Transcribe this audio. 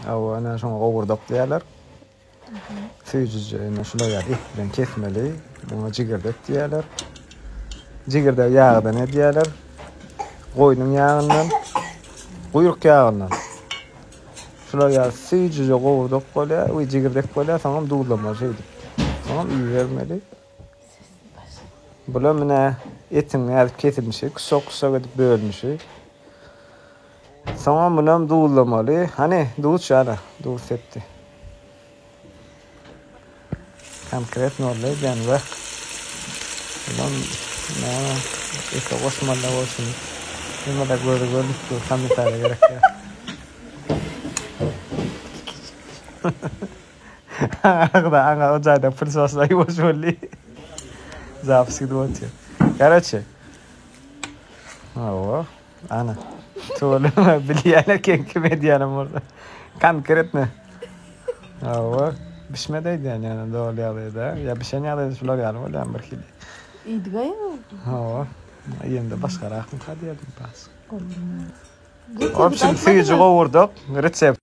Awa ana şoňa gowurdak diýerler. Süýjüjine şular ýaly bilen kesmeli, buna jigirdek diýerler. Jigirdek ýağdan ne diýerler? Goýnyň ýağyndan, guýruk ýağyndan. Şular ýaly süýjüje gowurdak bolýar, we jigirdek bolýar, soňam duýulma şeýdi. Soňam üý bermeli. Bular mene etini alyp kesilmişi, kusak edip bölmüşi. Soňam bunam duýulmaly. Hani duýuşara, duýsetdi. Konkretno leýän we bunam eka osmanla bolsun. Nima da görüp komitara gerek ya. Anga o zaten fırsatla yavaş oldu. Zapsi duatıyor. Короче. Ава, ana. Söyleme biliyorlar ki medyanım orada. Konkretne. Ava, pişmedeydi yani doğru yalıydı. Ya bir şey yalıydı şular yani öyle bir şey. İyiydi gayet. Ava, yine başka rakım hadi yedim pas. Option 3 vurduk. Resept